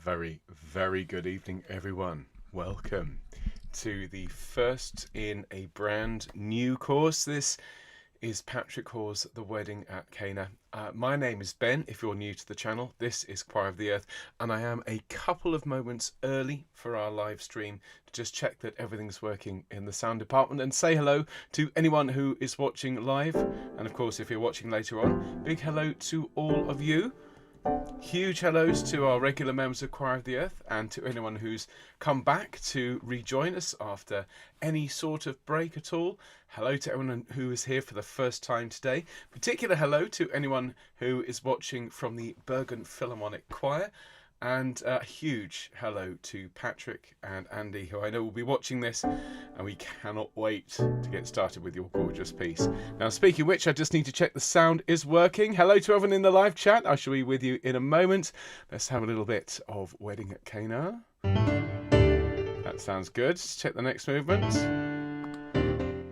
very, very good evening, everyone. Welcome to the first in a brand new course. This is Patrick Hawes, The Wedding at Cana. My name is Ben, if you're new to the channel. This is Choir of the Earth, and I am a couple of moments early for our live stream to just check that everything's working in the sound department and say hello to anyone who is watching live. And of course, if you're watching later on, big hello to all of you. Huge hellos to our regular members of Choir of the Earth and to anyone who's come back to rejoin us after any sort of break at all. Hello to everyone who is here for the first time today. Particular hello to anyone who is watching from the Bergen Philharmonic Choir. And a huge hello to Patrick and Andy, who I know will be watching this, and we cannot wait to get started with your gorgeous piece. Now, speaking of which, I just need to check the sound is working. Hello to everyone in the live chat. I shall be with you in a moment. Let's have a little bit of Wedding at Cana. That sounds good. Let's check the next movement.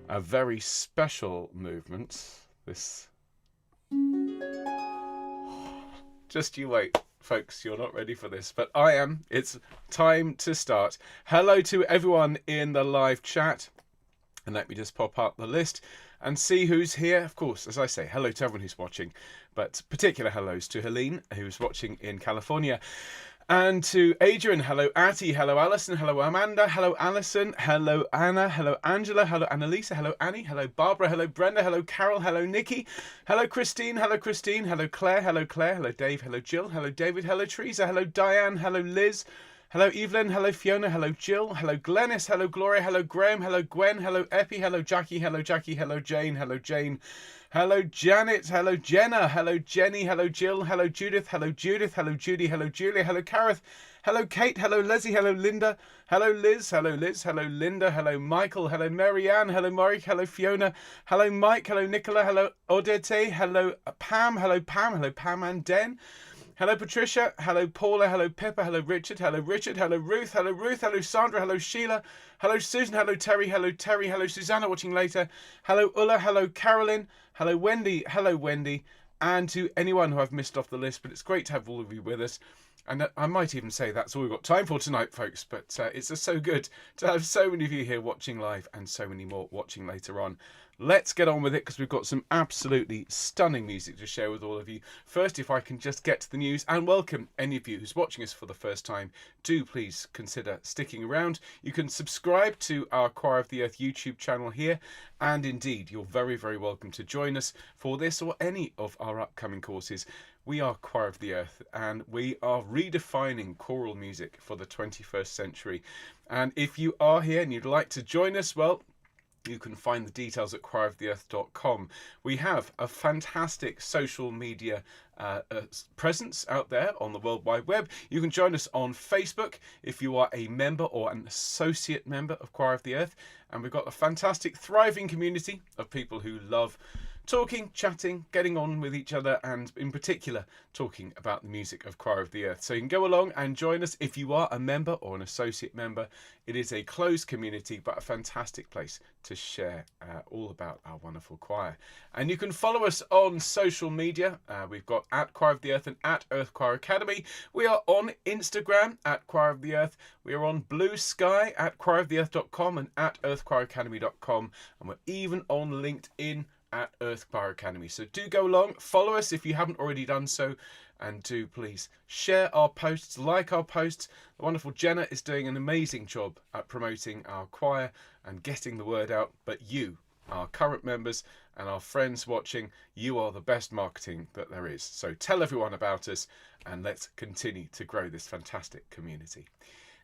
A very special movement. This. Just you wait. Folks, you're not ready for this, but I am. It's time to start. Hello to everyone in the live chat. And let me just pop up the list and see who's here. Of course, as I say, hello to everyone who's watching, but particular hellos to Helene, who's watching in California. And to Adrian, hello Atty, hello Alison, hello Amanda, hello Alison, hello Anna, hello Angela, hello Annalisa, hello Annie, hello Barbara, hello Brenda, hello Carol, hello Nikki, hello Christine, hello Claire, hello Dave, hello Jill, hello David, hello Teresa, hello Diane, hello Liz, hello Evelyn, hello Fiona, hello Jill, hello Glennis, hello Gloria, hello Graham, hello Gwen, hello Epi, hello Jackie, hello Jane, hello Jane. Hello Janet, hello Jenna, hello Jenny, hello Jill, hello Judith, hello Judy, hello Julia, hello Kareth, hello Kate, hello Leslie, hello Linda, hello Liz, hello Linda, hello Michael, hello Marianne, hello Maury, hello Fiona, hello Mike, hello Nicola, hello Odette, hello Pam, hello Pam and Den. Hello Patricia, hello Paula, hello Pippa, hello Richard, hello Ruth, hello Sandra, hello Sheila, hello Susan, hello Terry, hello Susanna watching later, hello Ulla, hello Carolyn, hello Wendy, and to anyone who I've missed off the list, but it's great to have all of you with us. And I might even say that's all we've got time for tonight, folks, but it's just so good to have so many of you here watching live and so many more watching later on. Let's get on with it because we've got some absolutely stunning music to share with all of you. First, if I can just get to the news and welcome any of you who's watching us for the first time, do please consider sticking around. You can subscribe to our Choir of the Earth YouTube channel here, and indeed, you're very, very welcome to join us for this or any of our upcoming courses. We are Choir of the Earth, and we are redefining choral music for the 21st century. And if you are here and you'd like to join us, well, you can find the details at choiroftheearth.com. We have a fantastic social media presence out there on the World Wide Web. You can join us on Facebook if you are a member or an associate member of Choir of the Earth. And we've got a fantastic, thriving community of people who love talking, chatting, getting on with each other, and in particular, talking about the music of Choir of the Earth. So you can go along and join us if you are a member or an associate member. It is a closed community, but a fantastic place to share all about our wonderful choir. And you can follow us on social media. We've got at Choir of the Earth and at Earth Choir Academy. We are on Instagram at Choir of the Earth. We are on Blue Sky at choiroftheearth.com and at earthchoiracademy.com. And we're even on LinkedIn at Earth Choir Academy. So do go along, follow us if you haven't already done so, and do please share our posts, like our posts. The wonderful Jenna is doing an amazing job at promoting our choir and getting the word out, but you, our current members and our friends watching, you are the best marketing that there is. So tell everyone about us and let's continue to grow this fantastic community.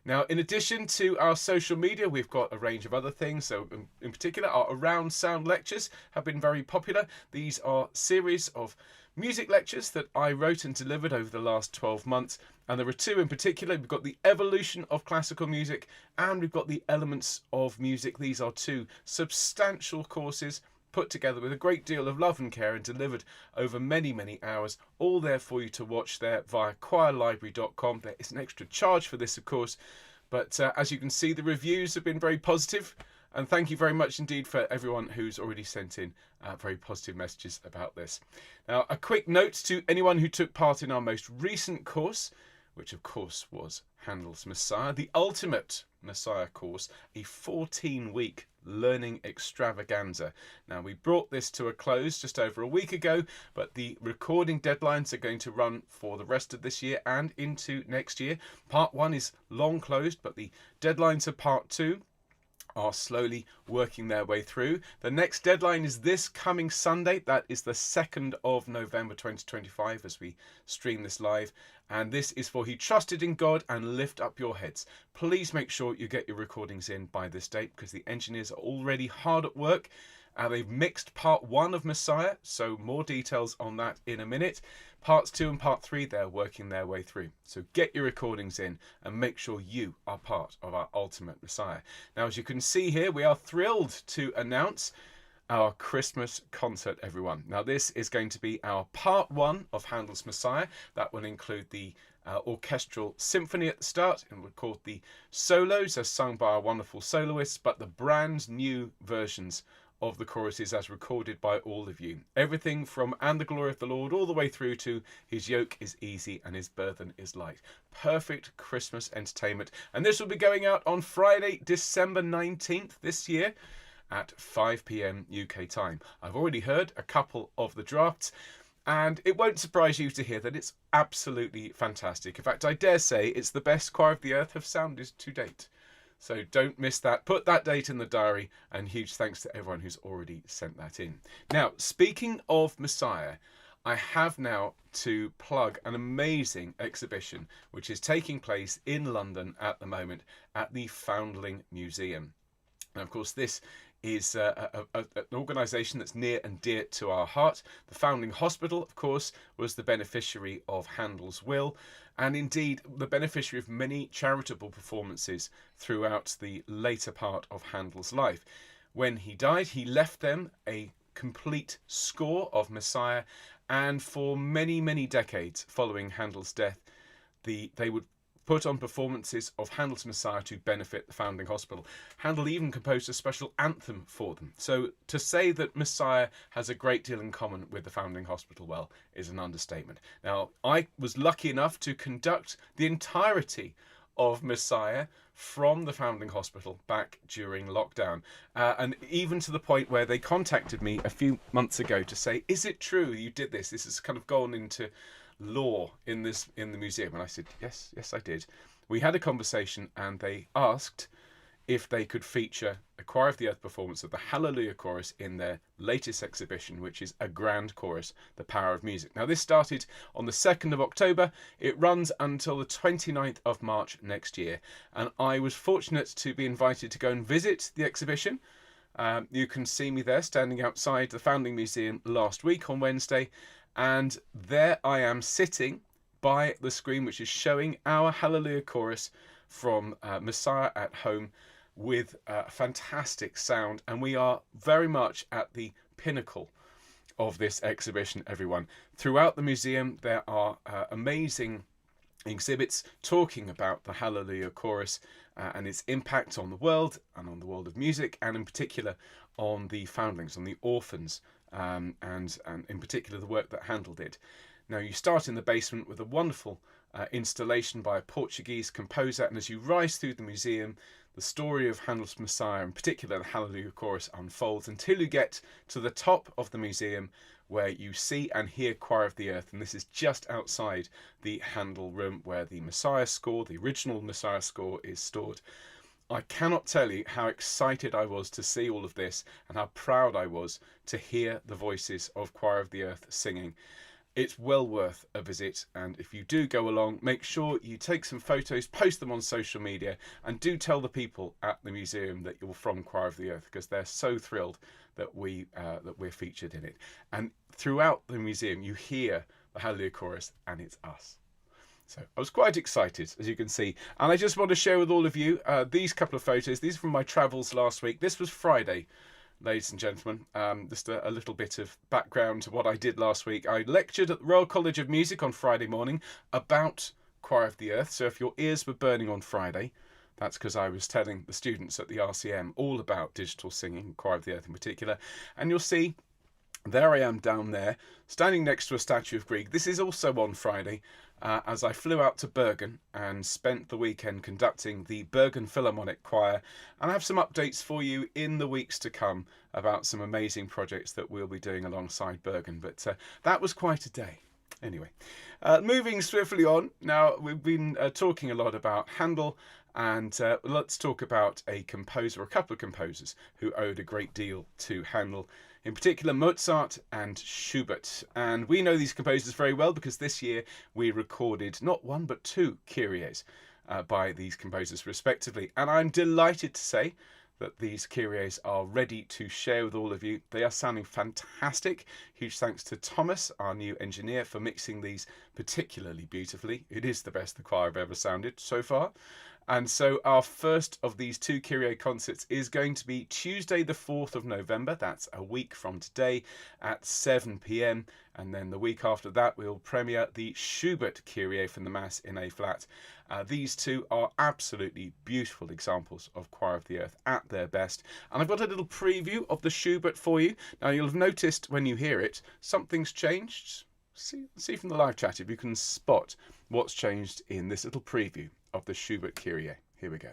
Now, in addition to our social media, we've got a range of other things. So in particular, our Around Sound lectures have been very popular. These are series of music lectures that I wrote and delivered over the last 12 months. And there are two in particular. We've got the evolution of classical music and we've got the elements of music. These are two substantial courses put together with a great deal of love and care and delivered over many, many hours, all there for you to watch there via choirlibrary.com. There is an extra charge for this, of course, but as you can see, the reviews have been very positive, and thank you very much indeed for everyone who's already sent in very positive messages about this. Now, a quick note to anyone who took part in our most recent course. which of course was Handel's Messiah, the ultimate Messiah course, a 14-week learning extravaganza. Now, we brought this to a close just over a week ago, but the recording deadlines are going to run for the rest of this year and into next year. Part 1 is long closed, but the deadlines of Part 2 are slowly working their way through. The next deadline is this coming Sunday. That is the 2nd of November 2025 as we stream this live. And this is for He Trusted in God and Lift Up Your Heads. Please make sure you get your recordings in by this date, because the engineers are already hard at work. They've mixed part 1 of Messiah, so more details on that in a minute. Parts 2 and part 3, they're working their way through. So get your recordings in and make sure you are part of our ultimate Messiah. Now, as you can see here, we are thrilled to announce our Christmas concert, everyone. Now, this is going to be our part 1 of Handel's Messiah. That will include the orchestral symphony at the start, and we'll record the solos as sung by our wonderful soloists, but the brand new versions of the choruses as recorded by all of you. Everything from "And the Glory of the Lord" all the way through to "His yoke is easy and his burden is light." Perfect Christmas entertainment. And this will be going out on Friday, December 19th this year at 5 p.m. UK time. I've already heard a couple of the drafts, and it won't surprise you to hear that it's absolutely fantastic. In fact, I dare say it's the best Choir of the Earth have sounded to date. So don't miss that. Put that date in the diary, and huge thanks to everyone who's already sent that in. Now, speaking of Messiah, I have now to plug an amazing exhibition which is taking place in London at the moment at the Foundling Museum. And of course, this is an organisation that's near and dear to our heart. The Foundling Hospital, of course, was the beneficiary of Handel's will, and indeed the beneficiary of many charitable performances throughout the later part of Handel's life. When he died, he left them a complete score of Messiah, and for many, many decades following Handel's death, they would put on performances of Handel's Messiah to benefit the Foundling Hospital. Handel even composed a special anthem for them. So to say that Messiah has a great deal in common with the Foundling Hospital, well, is an understatement. Now, I was lucky enough to conduct the entirety of Messiah from the Foundling Hospital back during lockdown, and even to the point where they contacted me a few months ago to say, is it true you did this? This has kind of gone into law in the museum. And I said, yes, I did. We had a conversation, and they asked if they could feature a Choir of the Earth performance of the Hallelujah Chorus in their latest exhibition, which is a grand chorus, The Power of Music. Now, this started on the 2nd of October. It runs until the 29th of March next year. And I was fortunate to be invited to go and visit the exhibition. You can see me there standing outside the Foundling Museum last week on Wednesday. And there I am sitting by the screen, which is showing our Hallelujah Chorus from Messiah at Home, with fantastic sound. And we are very much at the pinnacle of this exhibition, everyone. Throughout the museum, there are amazing exhibits talking about the Hallelujah Chorus and its impact on the world and on the world of music, and in particular on the foundlings, on the orphans, and in particular the work that Handel did. Now, you start in the basement with a wonderful installation by a Portuguese composer, and as you rise through the museum, the story of Handel's Messiah, in particular the Hallelujah Chorus, unfolds until you get to the top of the museum, where you see and hear Choir of the Earth. And this is just outside the Handel room where the Messiah score, the original Messiah score, is stored. I cannot tell you how excited I was to see all of this, and how proud I was to hear the voices of Choir of the Earth singing. It's well worth a visit, and if you do go along, make sure you take some photos, post them on social media, and do tell the people at the museum that you're from Choir of the Earth, because they're so thrilled that we're featured in it. And throughout the museum, you hear the Hallelujah Chorus, and it's us. So I was quite excited, as you can see. And I just want to share with all of you these couple of photos. These are from my travels last week. This was Friday, ladies and gentlemen. Just a little bit of background to what I did last week. I lectured at the Royal College of Music on Friday morning about Choir of the Earth. So if your ears were burning on Friday, that's because I was telling the students at the RCM all about digital singing, Choir of the Earth in particular. And you'll see There I am down there, standing next to a statue of Grieg. This is also on Friday, as I flew out to Bergen and spent the weekend conducting the Bergen Philharmonic Choir. And I have some updates for you in the weeks to come about some amazing projects that we'll be doing alongside Bergen. But that was quite a day. Anyway, moving swiftly on. Now, we've been talking a lot about Handel, and let's talk about a composer, a couple of composers who owed a great deal to Handel. In particular, Mozart and Schubert. And we know these composers very well because this year we recorded not one but two Kyries by these composers respectively. And I'm delighted to say that these Kyries are ready to share with all of you. They are sounding fantastic. Huge thanks to Thomas, our new engineer, for mixing these particularly beautifully. It is the best the choir have ever sounded so far. And so our first of these two Kyrie concerts is going to be Tuesday the 4th of November. That's a week from today at 7 p.m. And then the week after that, we'll premiere the Schubert Kyrie from the Mass in A flat. These two are absolutely beautiful examples of Choir of the Earth at their best. And I've got a little preview of the Schubert for you. Now, you'll have noticed when you hear it, something's changed. See from the live chat if you can spot what's changed in this little preview of the Schubert Kyrie. Here we go.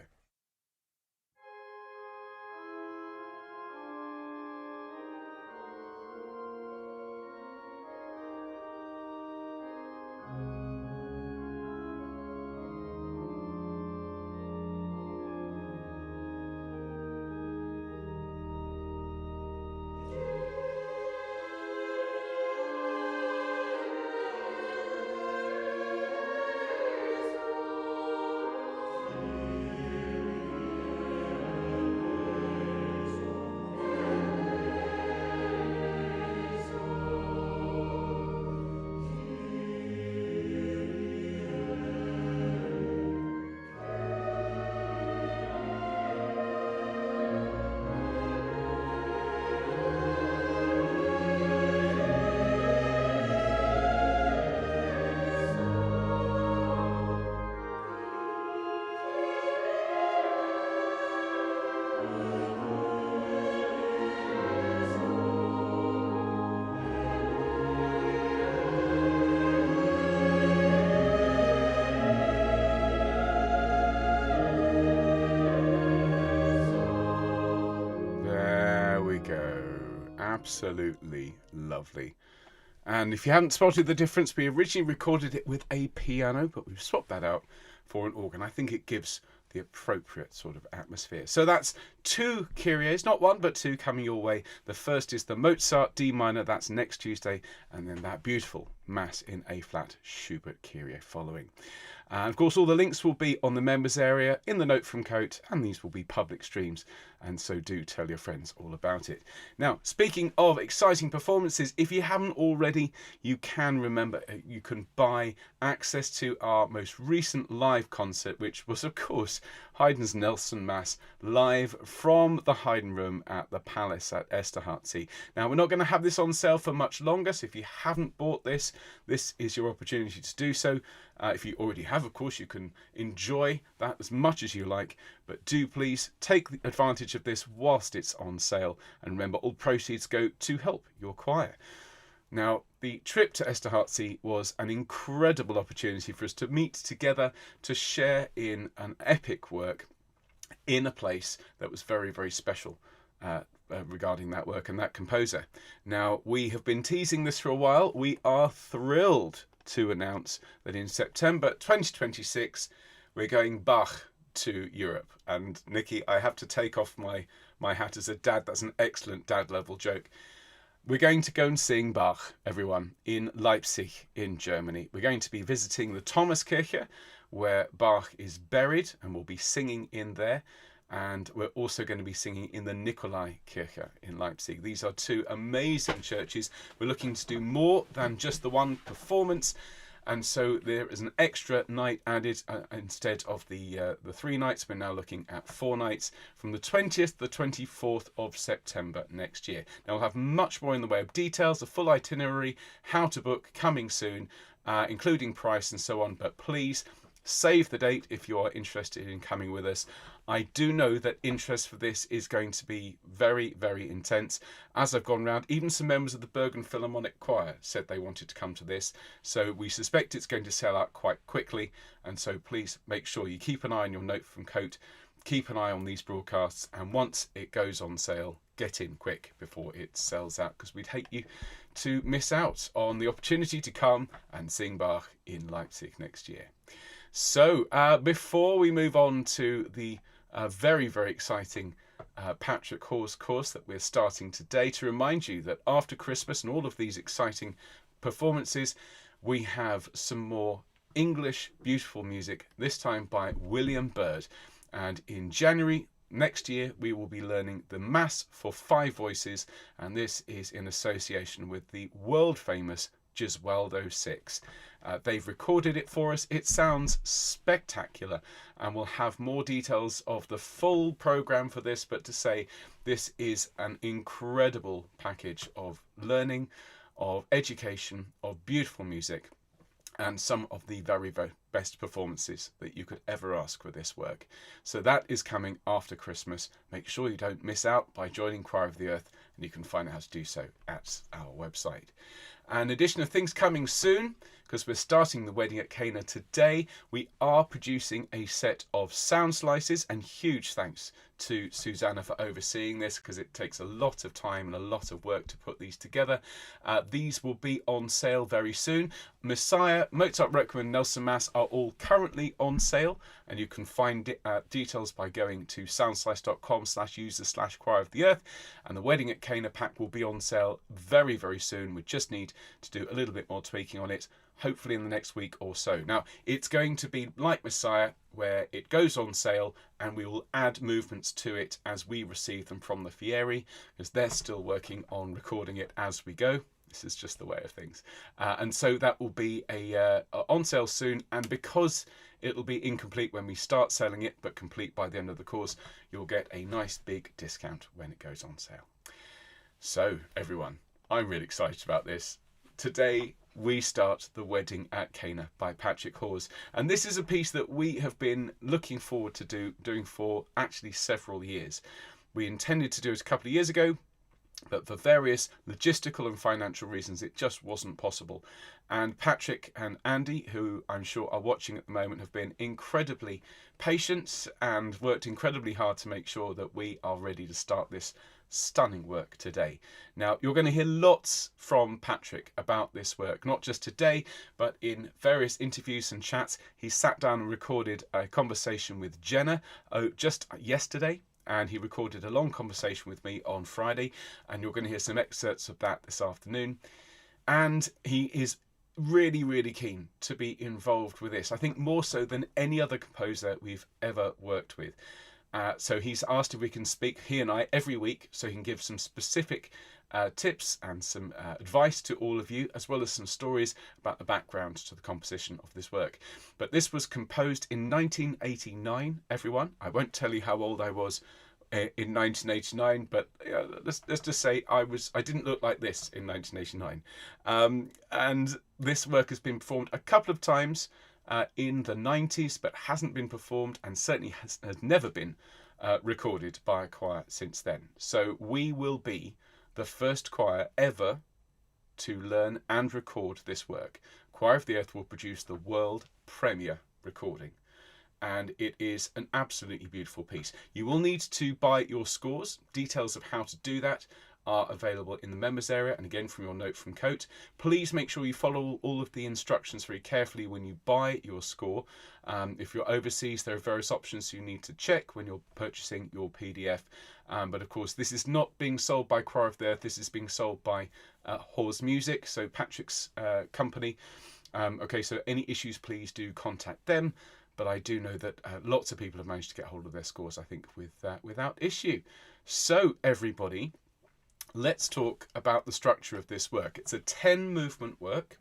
Absolutely lovely. And if you haven't spotted the difference, we originally recorded it with a piano, but we've swapped that out for an organ. I think it gives the appropriate sort of atmosphere. So that's two Kyries, not one, but two coming your way. The first is the Mozart D minor, that's next Tuesday, and then that beautiful Mass in A flat Schubert Kyrie following. And of course, all the links will be on the members area in the note from Coat, and these will be public streams. And so do tell your friends all about it. Now, speaking of exciting performances, if you haven't already, you can buy access to our most recent live concert, which was, of course, Haydn's Nelson Mass live from the Haydn Room at the Palace at Esterházy. Now, we're not going to have this on sale for much longer, so if you haven't bought this, this is your opportunity to do so. If you already have, of course, you can enjoy that as much as you like, but do please take advantage of this whilst it's on sale. And remember, all proceeds go to help your choir. Now, the trip to Esterházy was an incredible opportunity for us to meet together, to share in an epic work in a place that was very, very special regarding that work and that composer. Now, we have been teasing this for a while. We are thrilled to announce that in September 2026, we're going Bach to Europe. And Nikki, I have to take off my hat as a dad. That's an excellent dad level joke. We're going to go and sing Bach, everyone, in Leipzig in Germany. We're going to be visiting the Thomaskirche, where Bach is buried, and we'll be singing in there. And we're also going to be singing in the Nikolaikirche in Leipzig. These are two amazing churches. We're looking to do more than just the one performance. And so there is an extra night added instead of the 3 nights. We're now looking at 4 nights from the 20th to the 24th of September next year. Now we'll have much more in the way of details, a full itinerary, how to book coming soon, including price and so on. But please save the date if you are interested in coming with us. I do know that interest for this is going to be very, very intense. As I've gone round, even some members of the Bergen Philharmonic Choir said they wanted to come to this. So we suspect it's going to sell out quite quickly. And so please make sure you keep an eye on your note from Coat. Keep an eye on these broadcasts. And once it goes on sale, get in quick before it sells out, because we'd hate you to miss out on the opportunity to come and sing Bach in Leipzig next year. So before we move on to the very, very exciting Patrick Hawes course that we're starting today, to remind you that after Christmas and all of these exciting performances, we have some more English beautiful music, this time by William Byrd. And in January next year, we will be learning the Mass for 5 voices, and this is in association with the world famous Gesualdo 6. They've recorded it for us. It sounds spectacular, and we'll have more details of the full program for this, but to say this is an incredible package of learning, of education, of beautiful music, and some of the very, very best performances that you could ever ask for this work. So that is coming after Christmas. Make sure you don't miss out by joining Choir of the Earth, and you can find out how to do so at our website. And in addition of things coming soon, because we're starting the Wedding at Cana today, we are producing a set of sound slices, and huge thanks to Susanna for overseeing this, because it takes a lot of time and a lot of work to put these together. These will be on sale very soon. Messiah, Mozart Requiem, Nelson Mass are all currently on sale, and you can find details by going to soundslice.com/user/Choir of the Earth. And the Wedding at Cana pack will be on sale very, very soon. We just need to do a little bit more tweaking on it, hopefully in the next week or so. Now, it's going to be like Messiah, where it goes on sale and we will add movements to it as we receive them from the Fieri, because they're still working on recording it as we go. This is just the way of things. And so that will be on sale soon, and because it'll be incomplete when we start selling it, but complete by the end of the course, you'll get a nice big discount when it goes on sale. So everyone, I'm really excited about this. Today we start the Wedding at Cana by Patrick Hawes, and this is a piece that we have been looking forward to doing for actually several years. We intended to do it a couple of years ago, but for various logistical and financial reasons it just wasn't possible. And Patrick and Andy, who I'm sure are watching at the moment, have been incredibly patient and worked incredibly hard to make sure that we are ready to start this stunning work today. Now, you're going to hear lots from Patrick about this work, not just today, but in various interviews and chats. He sat down and recorded a conversation with Jenna just yesterday, and he recorded a long conversation with me on Friday, and you're going to hear some excerpts of that this afternoon. And he is really, really keen to be involved with this, I think more so than any other composer we've ever worked with. So he's asked if we can speak, he and I, every week, so he can give some specific tips and some advice to all of you, as well as some stories about the background to the composition of this work. But this was composed in 1989, everyone. I won't tell you how old I was in 1989, but let's just say I didn't look like this in 1989. And this work has been performed a couple of times in the 90s, but hasn't been performed, and certainly has never been recorded by a choir since then. So we will be the first choir ever to learn and record this work. Choir of the Earth will produce the world premiere recording, and it is an absolutely beautiful piece. You will need to buy your scores. Details of how to do that are available in the members area, and again from your note from Coat. Please make sure you follow all of the instructions very carefully when you buy your score. If you're overseas, there are various options you need to check when you're purchasing your PDF. But of course, this is not being sold by Choir of the Earth. This is being sold by Hawes Music, so Patrick's company. Okay, so any issues, please do contact them. But I do know that lots of people have managed to get hold of their scores, I think, without issue. So everybody, let's talk about the structure of this work. It's a 10-movement work,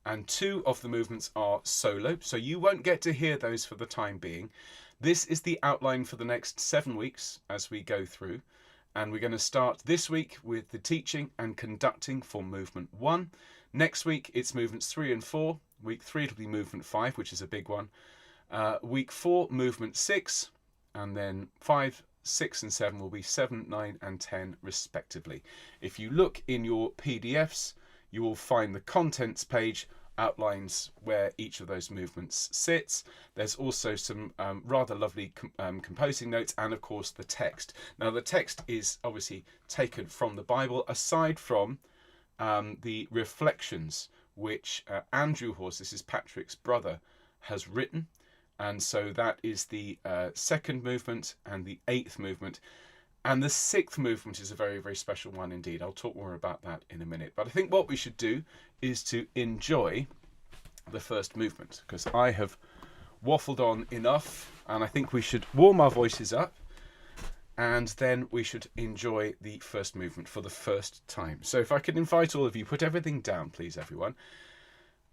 and 2 of the movements are solo, so you won't get to hear those for the time being. This is the outline for the next 7 weeks as we go through, and we're going to start this week with the teaching and conducting for movement 1. Next week it's movements 3 and 4. Week 3 it'll be movement 5, which is a big one. Week 4, movement 6. and then 5, 6 and 7 will be 7, 9 and 10 respectively. If you look in your PDFs, you will find the contents page outlines where each of those movements sits. There's also some rather lovely composing notes, and of course the text. Now the text is obviously taken from the Bible, aside from the reflections which Andrew Hawes, this is Patrick's brother, has written. And so that is the second movement and the 8th movement. And the 6th movement is a very, very special one indeed. I'll talk more about that in a minute. But I think what we should do is to enjoy the first movement, because I have waffled on enough, and I think we should warm our voices up, and then we should enjoy the first movement for the first time. So if I could invite all of you, put everything down, please, everyone.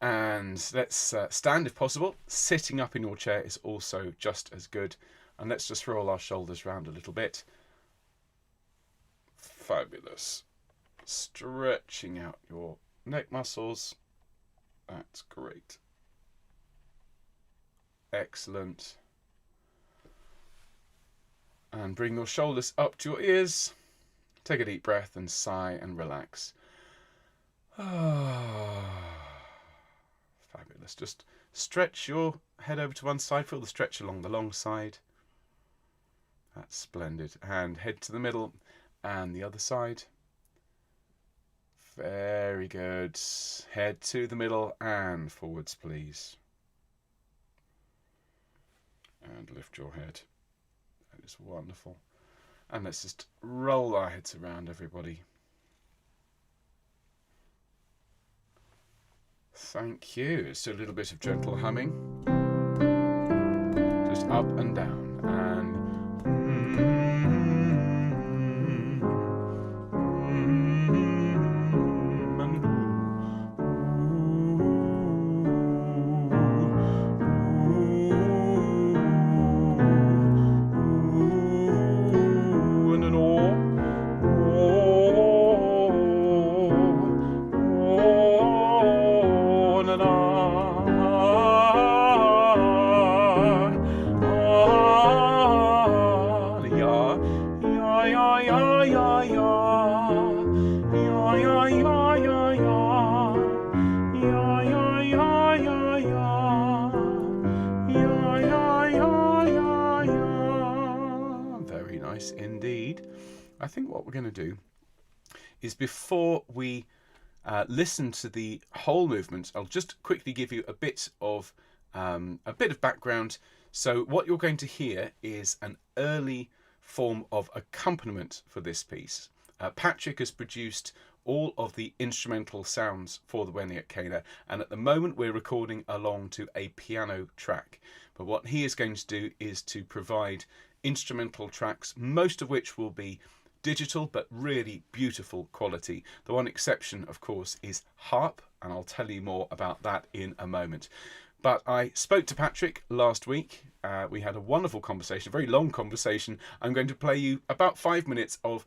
And let's stand if possible. Sitting up in your chair is also just as good. And let's just roll our shoulders round a little bit. Fabulous. Stretching out your neck muscles. That's great. Excellent. And bring your shoulders up to your ears. Take a deep breath and sigh and relax. Fabulous. Just stretch your head over to one side. Feel the stretch along the long side. That's splendid. And head to the middle and the other side. Very good. Head to the middle and forwards, please. And lift your head. That is wonderful. And let's just roll our heads around, everybody. Thank you. It's a little bit of gentle humming. Just up and down. And indeed. I think what we're going to do is, before we listen to the whole movement, I'll just quickly give you a bit of background. So what you're going to hear is an early form of accompaniment for this piece. Patrick has produced all of the instrumental sounds for the Wedding at Cana, and at the moment we're recording along to a piano track. But what he is going to do is to provide instrumental tracks, most of which will be digital but really beautiful quality. The one exception, of course, is harp, and I'll tell you more about that in a moment. But I spoke to Patrick last week. We had a wonderful conversation, a very long conversation. I'm going to play you about 5 minutes of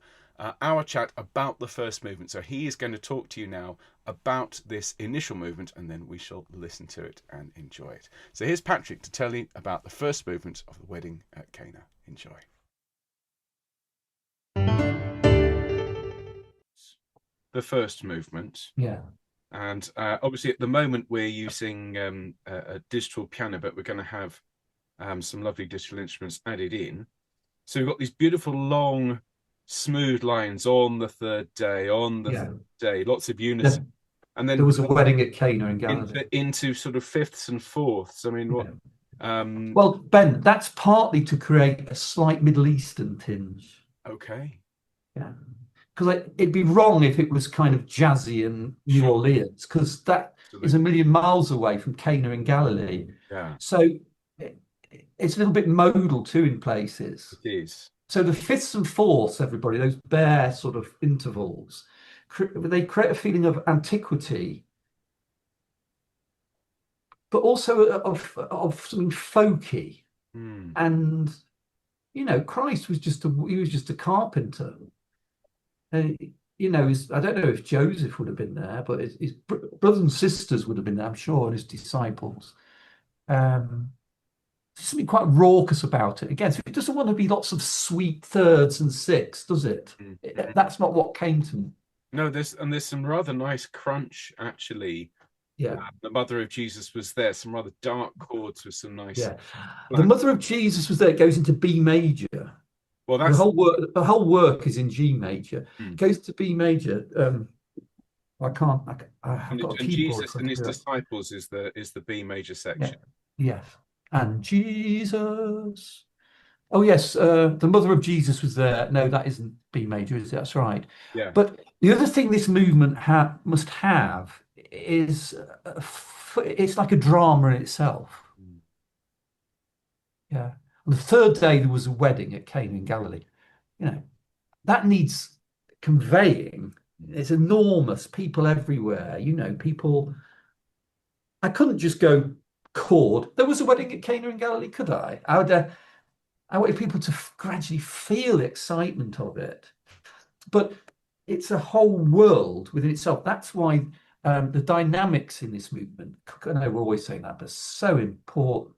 our chat about the first movement. So he is going to talk to you now about this initial movement, and then we shall listen to it and enjoy it. So here's Patrick to tell you about the first movement of the Wedding at Cana. Enjoy. The first movement. Yeah. And obviously at the moment we're using a digital piano, but we're going to have some lovely digital instruments added in. So we've got these beautiful long smooth lines on the third day, third day, lots of unison. And then there was a wedding at Cana in Galilee. Into sort of fifths and fourths. I mean, what? Well, Ben, that's partly to create a slight Middle Eastern tinge. Okay. Yeah. Because it'd be wrong if it was kind of jazzy and New Orleans, because that is a million miles away from Cana in Galilee. Yeah. So it's a little bit modal too in places. It is. So the fifths and fourths, everybody, those bare sort of intervals, they create a feeling of antiquity, but also of something folky. And you know, Christ was just a carpenter. You know, I don't know if Joseph would have been there, but his brothers and sisters would have been there, I'm sure, and his disciples. something quite raucous about it. Again, so it doesn't want to be lots of sweet thirds and sixths, does it? Mm-hmm. That's not what came to me. No, there's some rather nice crunch actually. Yeah, The Mother of Jesus was there. Some rather dark chords with some nice yeah. The flat. Mother of Jesus was there. It goes into B major. Well, The that's whole work, the whole work is in G major. hmm. It goes to B major. I can't. I've and, got a and keyboard, Jesus so I and can his do it. disciples is the B major Yeah. section. Yes. And Jesus. Oh yes, the mother of Jesus was there. No, that isn't B major, is it? That's right. Yeah. But the other thing this movement must have is it's like a drama in itself. Mm. Yeah. On the third day, there was a wedding at Cana in Galilee. You know, that needs conveying. It's enormous, people everywhere. You know, people. I couldn't just go chord. There was a wedding at Cana in Galilee, could I? I wanted people to gradually feel the excitement of it. But it's a whole world within itself. That's why the dynamics in this movement, I know we're always saying that, but so important.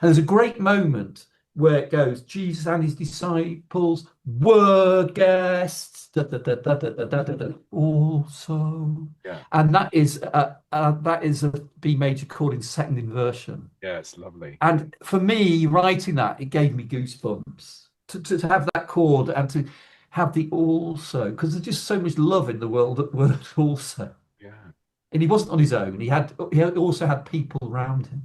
And there's a great moment where it goes, Jesus and his disciples were guests, also. Yeah. And that is a B major chord in second inversion. Yeah, it's lovely. And for me, writing that, it gave me goosebumps to have that chord and to have the also, because there's just so much love in the world word also. Yeah. And he wasn't on his own. He also had people around him.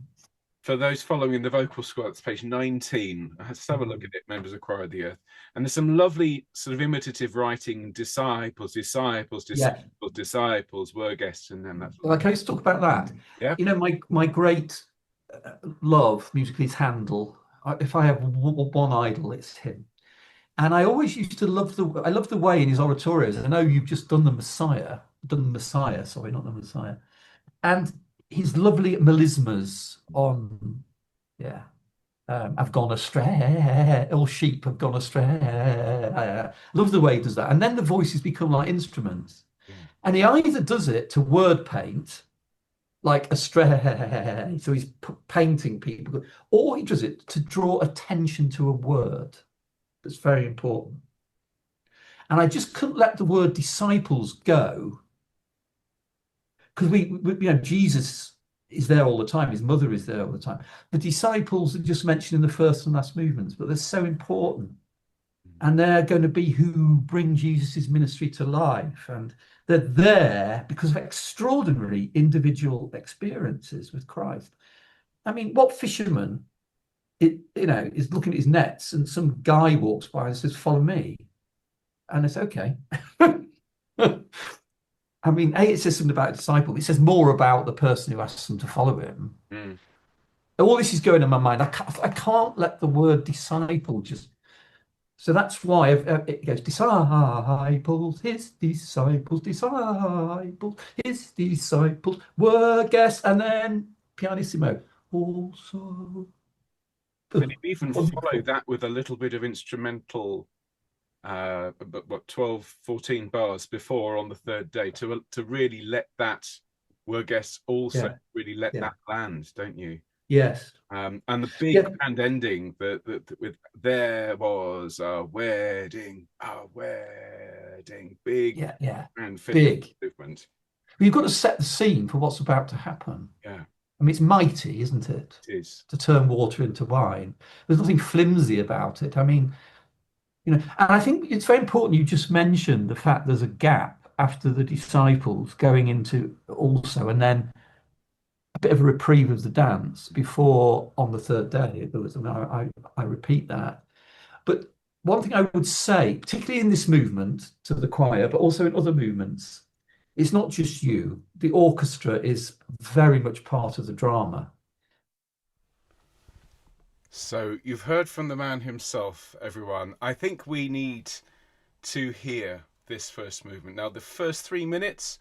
For those following the vocal score, that's page 19. Let's have a look at it, members of Choir of the Earth. And there's some lovely sort of imitative writing, disciples, disciples, Yeah. disciples, disciples, were guests, and then that's Well, can I just talk about that? yeah. You know, my great love musically is Handel. If I have one idol, it's him. And I always used to I love the way in his oratorios. I know you've just done the Messiah, sorry, not the Messiah. And his lovely melismas on, yeah, I've gone astray, all sheep have gone astray. Love the way he does that. And then the voices become like instruments. Yeah. And he either does it to word paint, like astray, so he's painting people, or he does it to draw attention to a word that's very important. And I just couldn't let the word disciples go because Jesus is there all the time. His mother is there all the time. The disciples are just mentioned in the first and last movements, but they're so important. And they're going to be who bring Jesus's ministry to life. And they're there because of extraordinary individual experiences with Christ. I mean, what fisherman, is looking at his nets and some guy walks by and says, "Follow me." And it's okay. I mean, it says something about a disciple. It says more about the person who asks them to follow him. Mm. All this is going in my mind. I can't let the word disciple just. So that's why it goes disciples, his disciples, his disciples were guests, and then pianissimo also. And you even follow Wonderful. that with a little bit of instrumental, but what 12, 14 bars before on the third day to really let that were guests also Yeah, really let yeah, that land, don't you? yes, And the big yeah, band ending that with there was a wedding, big yeah, yeah. and finish Big. movement. Well, you've got to set the scene for what's about to happen. Yeah, I mean, it's mighty, isn't it? it is. To turn water into wine. There's nothing flimsy about it. I mean, and I think it's very important you just mentioned the fact there's a gap after the disciples going into also, and then a bit of a reprieve of the dance before on the third day. There was, I repeat that. But one thing I would say, particularly in this movement to the choir, but also in other movements, it's not just you. The orchestra is very much part of the drama. So you've heard from the man himself, everyone. I think we need to hear this first movement. Now, the first 3 minutes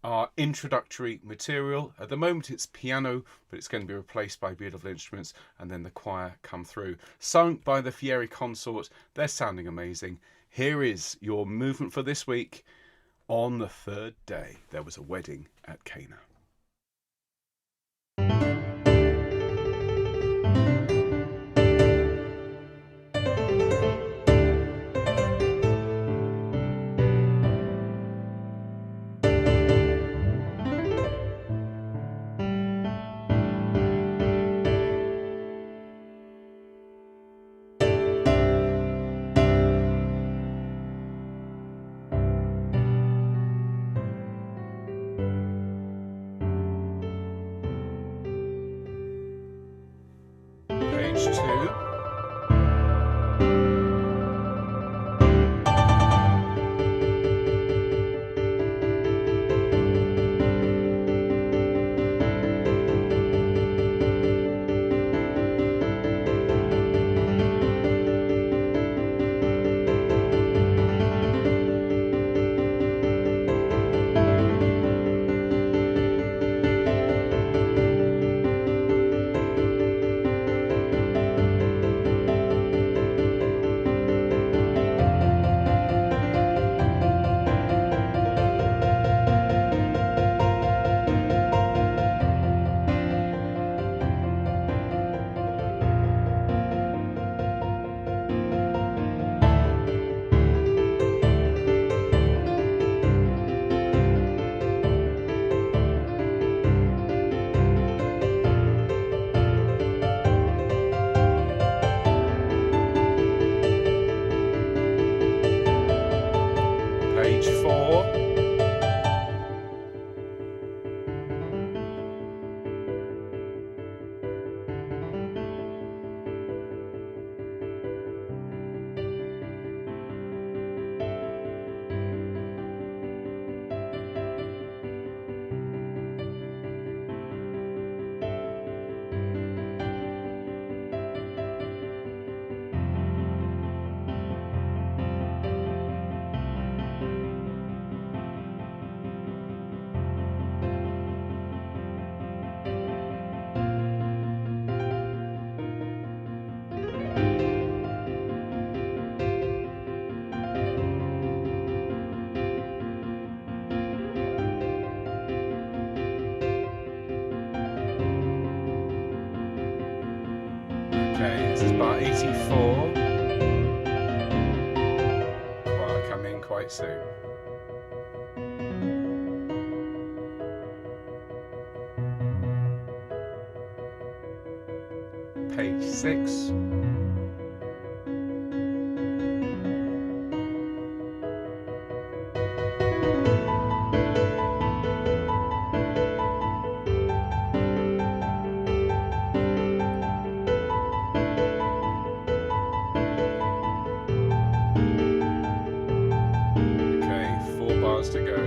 are introductory material. At the moment, it's piano, but it's going to be replaced by beautiful instruments, and then the choir come through. Sung by the Fieri Consort. They're sounding amazing. Here is your movement for this week. On the third day, there was a wedding at Cana. 2. Page 4. Okay, this is bar 84. Choir come in quite soon. Page 6. Okay, 4 bars to go.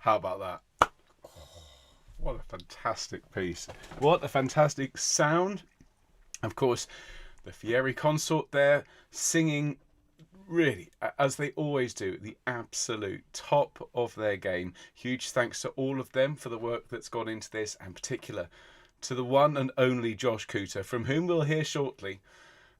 How about that? What a fantastic piece. What a fantastic sound. Of course, the Fieri consort there singing really, as they always do, the absolute top of their game. Huge thanks to all of them for the work that's gone into this, and in particular to the one and only Josh Cooter, from whom we'll hear shortly,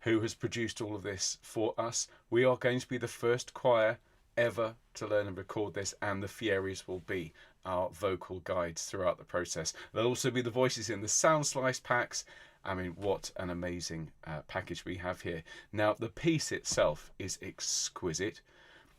who has produced all of this for us. We are going to be the first choir ever to learn and record this, and the Fieris will be our vocal guides throughout the process. There'll also be the voices in the sound slice packs. I mean, what an amazing package we have here. Now, the piece itself is exquisite.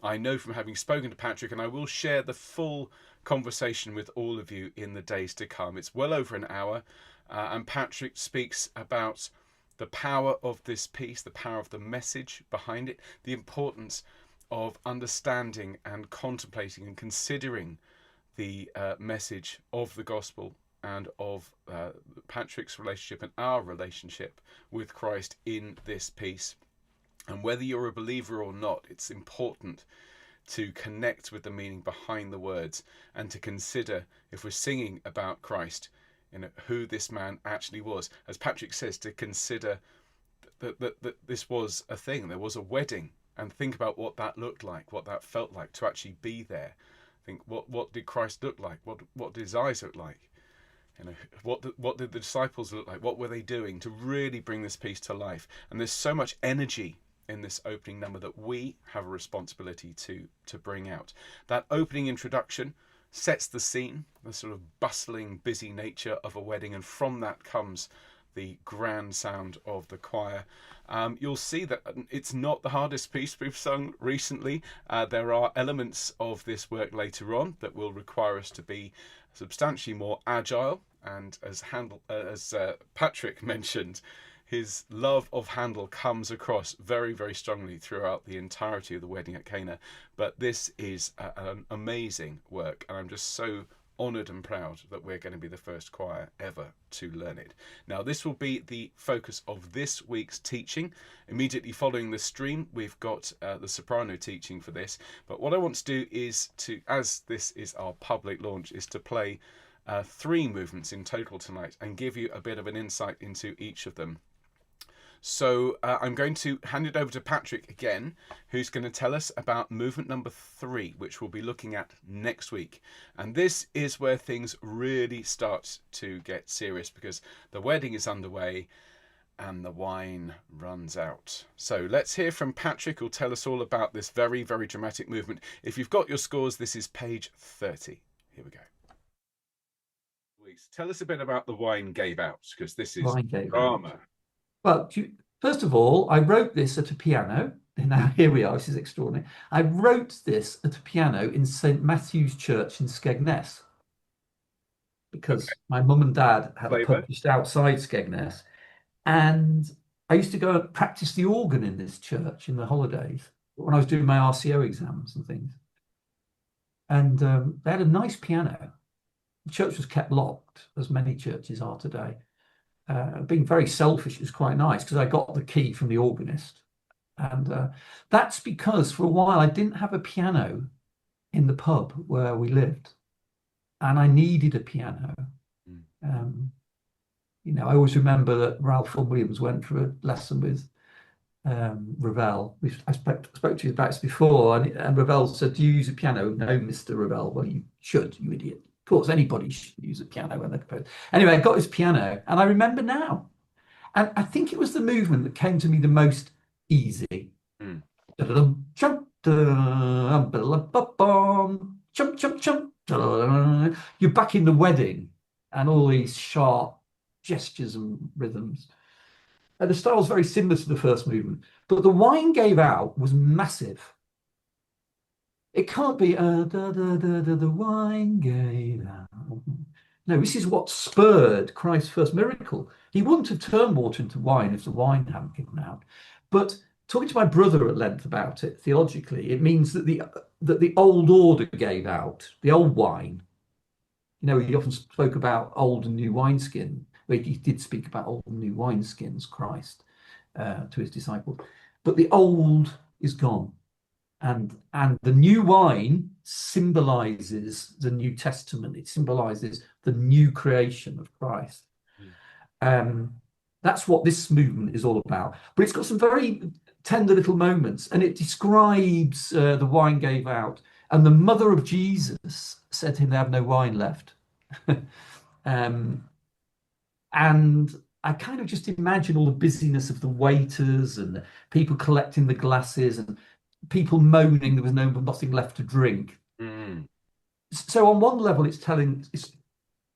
I know from having spoken to Patrick, and I will share the full conversation with all of you in the days to come. It's well over an hour, and Patrick speaks about the power of this piece, the power of the message behind it, the importance of understanding and contemplating and considering the message of the gospel and of Patrick's relationship and our relationship with Christ in this piece. And whether you're a believer or not, it's important to connect with the meaning behind the words and to consider, if we're singing about Christ, who this man actually was. As Patrick says, to consider that this was a thing. There was a wedding, and think about what that looked like, what that felt like to actually be there. Think, what did Christ look like? What did his eyes look like? What did the disciples look like? What were they doing to really bring this piece to life? And there's so much energy in this opening number that we have a responsibility to bring out. That opening introduction sets the scene, the sort of bustling, busy nature of a wedding, and from that comes the grand sound of the choir. You'll see that it's not the hardest piece we've sung recently. There are elements of this work later on that will require us to be substantially more agile, and as Patrick mentioned, his love of Handel comes across very, very strongly throughout the entirety of the Wedding at Cana. But this is an amazing work, and I'm just so honoured and proud that we're going to be the first choir ever to learn it. Now, this will be the focus of this week's teaching. Immediately following the stream, we've got the soprano teaching for this. But what I want to do is to, as this is our public launch, is to play 3 movements in total tonight and give you a bit of an insight into each of them. So I'm going to hand it over to Patrick again, who's going to tell us about movement number 3, which we'll be looking at next week. And this is where things really start to get serious, because the wedding is underway and the wine runs out. So let's hear from Patrick, who'll tell us all about this very, very dramatic movement. If you've got your scores, this is page 30. Here we go. Tell us a bit about the wine gave out, because this is drama. Well, first of all, I wrote this at a piano. Now, here we are. This is extraordinary. I wrote this at a piano in St. Matthew's Church in Skegness, because my mum and dad had published outside Skegness. And I used to go and practice the organ in this church in the holidays when I was doing my RCO exams and things. And they had a nice piano. The church was kept locked, as many churches are today. Being very selfish is quite nice, because I got the key from the organist. And that's because for a while I didn't have a piano in the pub where we lived, and I needed a piano. I always remember that Ralph Vaughan Williams went for a lesson with Ravel. I spoke to you about this before, and Ravel said, "Do you use a piano?" "No, Mr. Ravel." "Well, you should, you idiot. Of course, anybody should use a piano when they compose." Anyway, I got his piano, and I remember now. And I think it was the movement that came to me the most easy. You're back in the wedding, and all these sharp gestures and rhythms. And the style's very similar to the first movement, but the wine gave out was massive. It can't be the wine gave out. No, this is what spurred Christ's first miracle. He wouldn't have turned water into wine if the wine hadn't given out. But talking to my brother at length about it, theologically, it means that the old order gave out, the old wine. He often spoke about old and new wineskin. Well, he did speak about old and new wineskins, Christ, to his disciples. But the old is gone. And the new wine symbolizes the New Testament. It symbolizes the new creation of Christ. That's what this movement is all about. But it's got some very tender little moments, and it describes the wine gave out, and the mother of Jesus said to him, "They have no wine left." And I kind of just imagine all the busyness of the waiters and the people collecting the glasses and people moaning there was nothing left to drink. So on one level, it's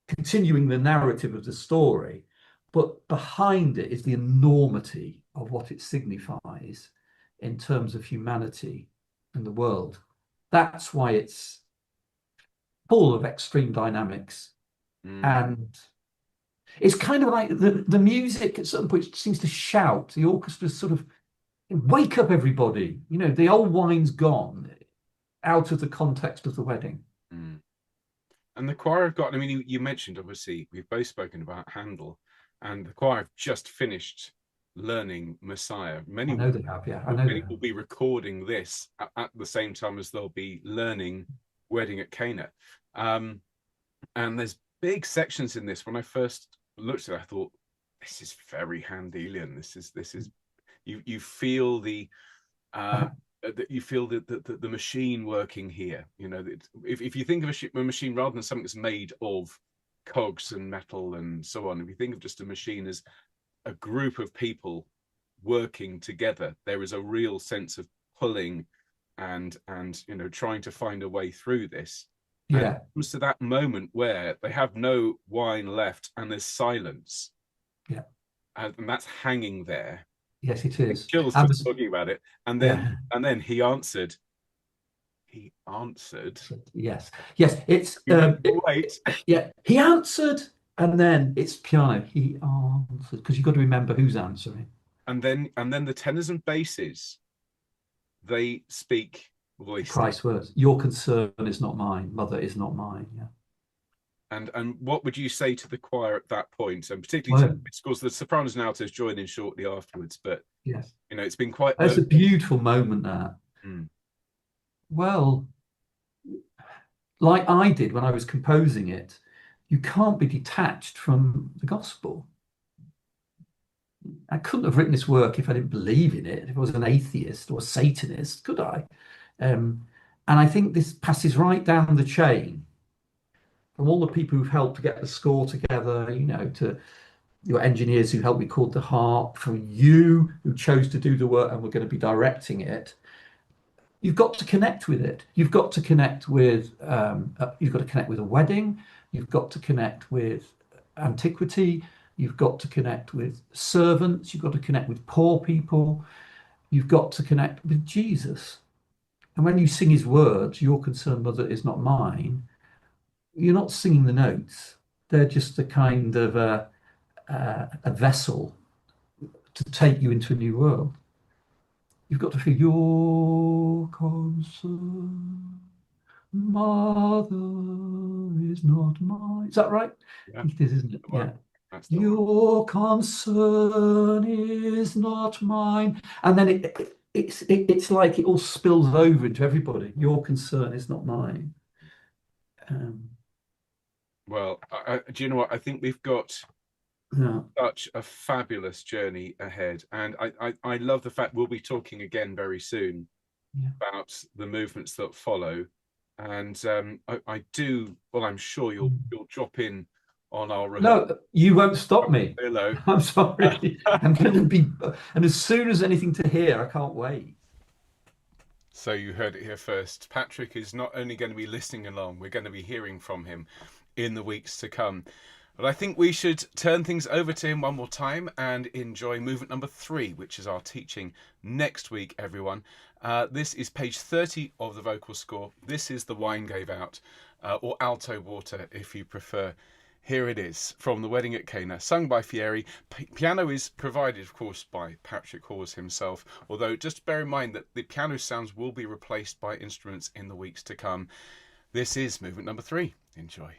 continuing the narrative of the story, but behind it is the enormity of what it signifies in terms of humanity and the world. That's why it's full of extreme dynamics. And it's kind of like the music at certain points seems to shout. The orchestra sort of, wake up, everybody. You know, the old wine's gone, out of the context of the wedding. And the choir have got, I mean, you mentioned, obviously, we've both spoken about Handel, and the choir have just finished learning Messiah. I know they have, yeah. I know many will be recording this at the same time as they'll be learning Wedding at Cana. And there's big sections in this. When I first looked at it, I thought, this is very Handelian. This is you feel the the machine working here. You know, if you think of a machine rather than something that's made of cogs and metal and so on, if you think of just a machine as a group of people working together, there is a real sense of pulling and you know, trying to find a way through this. Yeah. And it comes to that moment where they have no wine left and there's silence. Yeah. And that's hanging there. Yes, it is. Chills just talking about it. And then he answered. He answered. Yes. Yes. It's wait. Yeah. He answered, and then it's piano. He answered, because you've got to remember who's answering. And then the tenors and basses, they speak voice. Christ's words. Your concern is not mine. Mother is not mine. Yeah. And what would you say to the choir at that point, and particularly of course the sopranos and altos join in shortly afterwards, but yes, you know, it's been quite. It's a beautiful moment there. Well, like I did when I was composing it, you can't be detached from the gospel. I couldn't have written this work if I didn't believe in it. If I was an atheist or a Satanist, could I? And I think this passes right down the chain. From all the people who've helped to get the score together, you know, to your engineers who helped record the harp, for you who chose to do the work and were going to be directing it, you've got to connect with it. You've got to connect with a wedding. You've got to connect with antiquity. You've got to connect with servants. You've got to connect with poor people. You've got to connect with Jesus. And when you sing his words, your concern, mother, is not mine, you're not singing the notes. They're just a kind of a vessel to take you into a new world. You've got to feel your concern, mother, is not mine. Is that right? Yeah. It is, isn't it? Well, yeah. Your concern is not mine. And then it's like it all spills over into everybody. Your concern is not mine. Well, do you know what? I think we've got such a fabulous journey ahead. And I love the fact we'll be talking again very soon about the movements that follow. And I do, well, I'm sure you'll drop in on our... No, you won't stop me. Hello. I'm sorry. I'm going to be... And as soon as anything to hear, I can't wait. So you heard it here first. Patrick is not only going to be listening along, we're going to be hearing from him in the weeks to come. But I think we should turn things over to him one more time and enjoy movement number 3, which is our teaching next week, everyone. This is page 30 of the vocal score. This is The Wine Gave Out, or Alto Water, if you prefer. Here it is, from The Wedding at Cana, sung by Fieri. Piano is provided, of course, by Patrick Hawes himself, although just bear in mind that the piano sounds will be replaced by instruments in the weeks to come. This is movement number 3. Enjoy.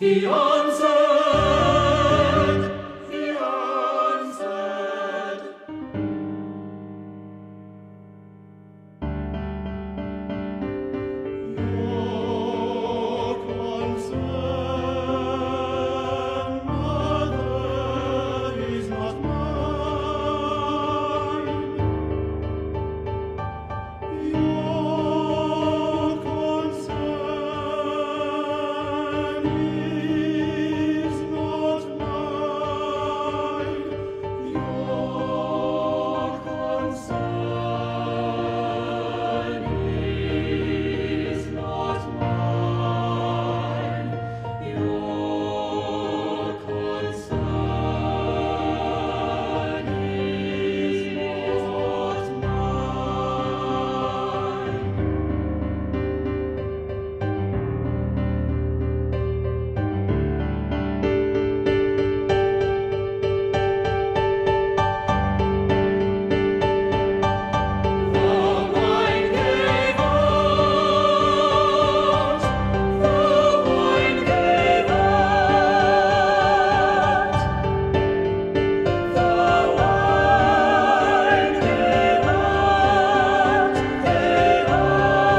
He answered, he answered. Your concern, mother, is not mine. Your concern is not mine. Your concern is not mine. Your concern is not mine. The wine gave out. The wine gave out. The wine gave out. Gave out.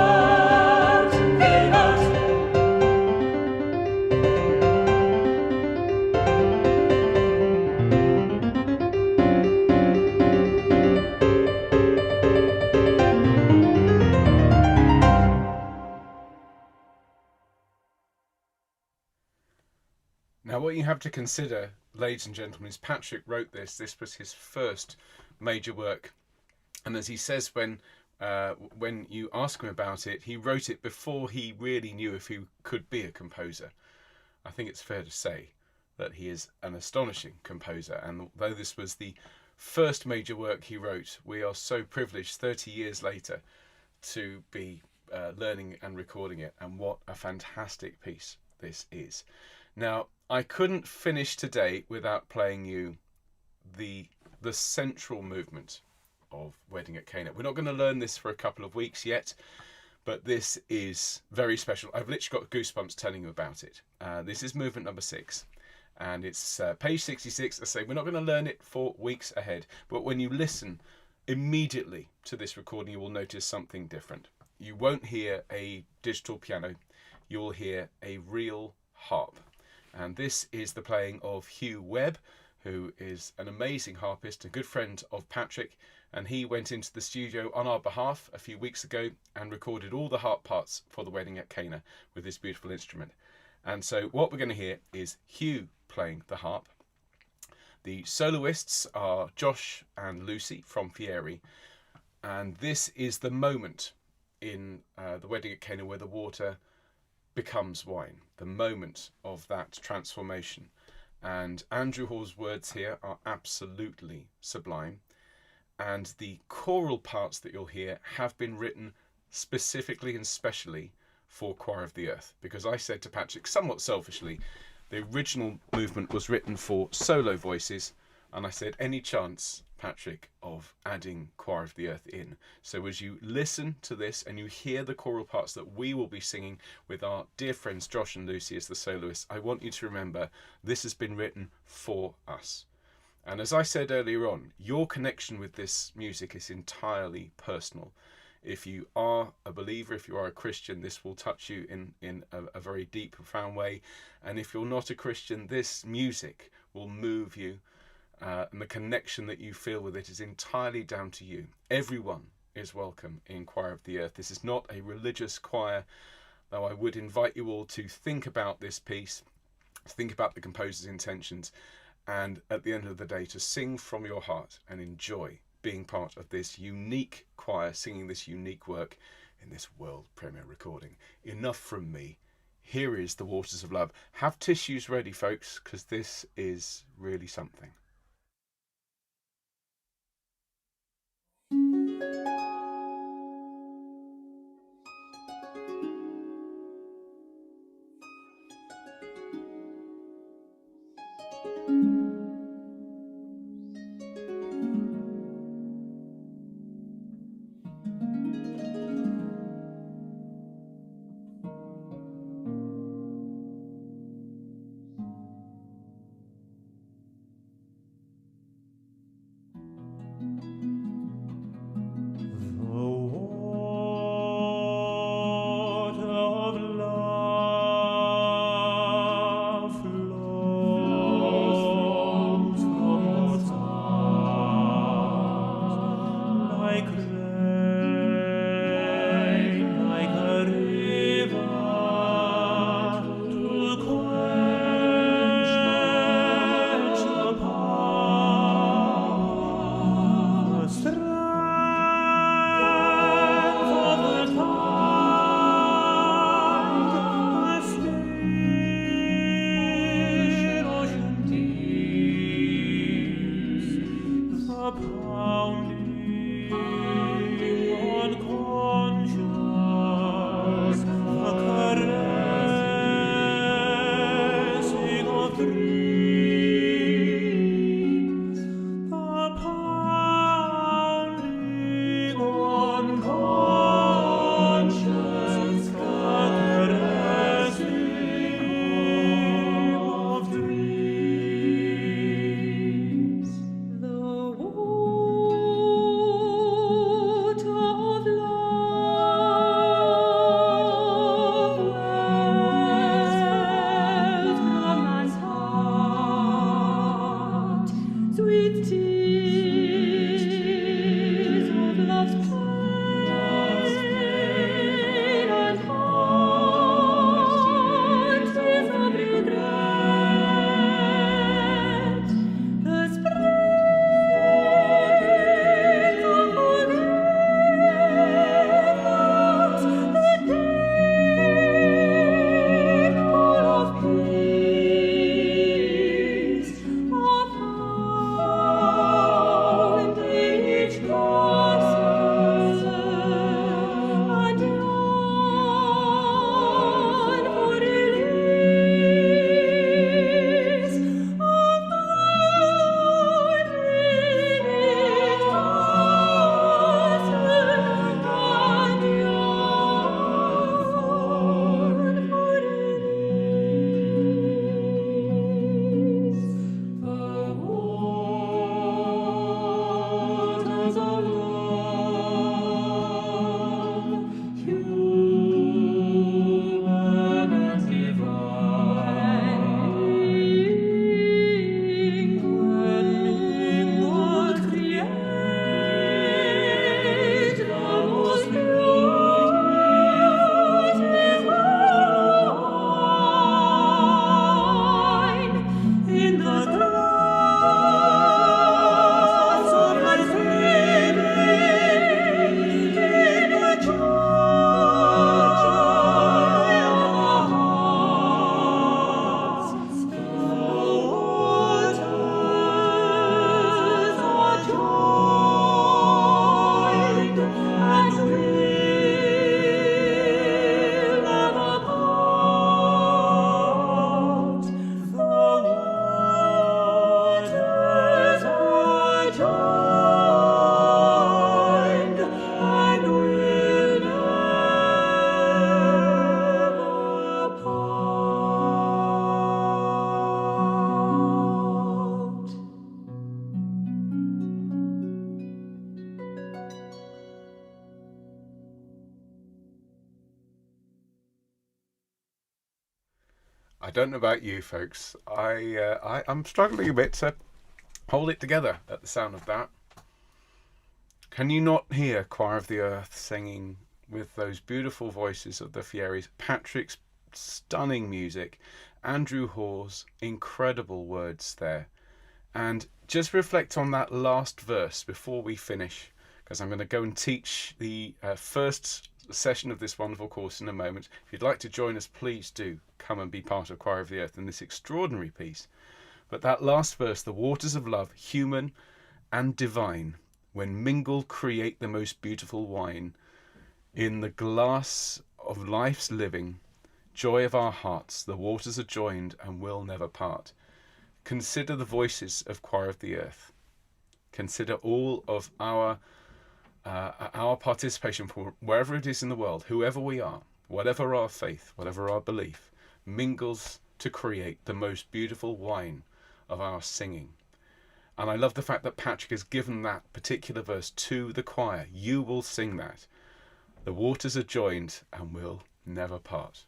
Gave out. Now, what you have to consider, ladies and gentlemen, is Patrick wrote this. This was his first major work, and as he says, when you ask him about it, he wrote it before he really knew if he could be a composer. I think it's fair to say that he is an astonishing composer, and though this was the first major work he wrote, we are so privileged 30 years later to be learning and recording it, and what a fantastic piece this is. Now, I couldn't finish today without playing you the central movement of Wedding at Cana. We're not going to learn this for a couple of weeks yet, but this is very special. I've literally got goosebumps telling you about it. This is movement number 6, and it's page 66. I say we're not going to learn it for weeks ahead, but when you listen immediately to this recording, you will notice something different. You won't hear a digital piano, you'll hear a real harp. And this is the playing of Hugh Webb, who is an amazing harpist, a good friend of Patrick, and he went into the studio on our behalf a few weeks ago and recorded all the harp parts for the Wedding at Cana with this beautiful instrument. And so what we're going to hear is Hugh playing the harp. The soloists are Josh and Lucy from Fieri, and this is the moment in the Wedding at Cana where the water becomes wine, the moment of that transformation. And Andrew Hall's words here are absolutely sublime, and the choral parts that you'll hear have been written specifically and specially for Choir of the Earth, because I said to Patrick somewhat selfishly, the original movement was written for solo voices, and I said, any chance, Patrick, of adding Choir of the Earth in? So as you listen to this and you hear the choral parts that we will be singing with our dear friends Josh and Lucy as the soloists, I want you to remember this has been written for us. And as I said earlier on, your connection with this music is entirely personal. If you are a believer, if you are a Christian, this will touch you in a very deep, profound way. And if you're not a Christian, this music will move you. And the connection that you feel with it is entirely down to you. Everyone is welcome in Choir of the Earth. This is not a religious choir, though I would invite you all to think about this piece, think about the composer's intentions, and at the end of the day to sing from your heart and enjoy being part of this unique choir, singing this unique work in this world premiere recording. Enough from me. Here is The Waters of Love. Have tissues ready, folks, because this is really something. I don't know about you folks. I'm struggling a bit to hold it together at the sound of that. Can you not hear Choir of the Earth singing with those beautiful voices of the Fieries? Patrick's stunning music, Andrew Hawes' incredible words there. And just reflect on that last verse before we finish, because I'm going to go and teach the first session of this wonderful course in a moment. If you'd like to join us, please do come and be part of Choir of the Earth in this extraordinary piece. But that last verse, the waters of love, human and divine, when mingled create the most beautiful wine. In the glass of life's living, joy of our hearts, the waters are joined and will never part. Consider the voices of Choir of the Earth. Consider all of our participation for wherever it is in the world, whoever we are, whatever our faith, whatever our belief, mingles to create the most beautiful wine of our singing. And I love the fact that Patrick has given that particular verse to the choir. You will sing that. The waters are joined and will never part.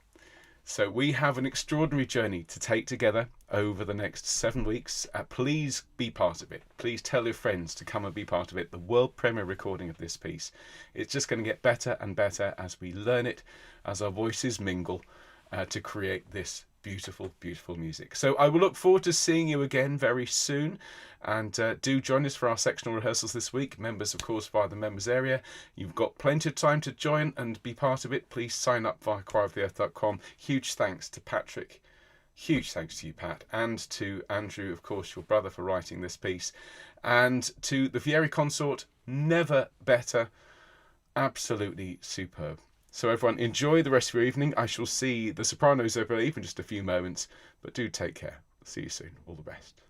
So we have an extraordinary journey to take together over the next 7 weeks. Please be part of it. Please tell your friends to come and be part of it. The world premiere recording of this piece. It's just going to get better and better as we learn it, as our voices mingle to create this beautiful, beautiful music. So I will look forward to seeing you again very soon. And do join us for our sectional rehearsals this week. Members, of course, via the members area. You've got plenty of time to join and be part of it. Please sign up via choiroftheearth.com. Huge thanks to Patrick. Huge thanks to you, Pat, and to Andrew, of course, your brother, for writing this piece. And to the Vieri Consort, never better. Absolutely superb. So everyone, enjoy the rest of your evening. I shall see the sopranos, I believe, in just a few moments. But do take care. See you soon. All the best.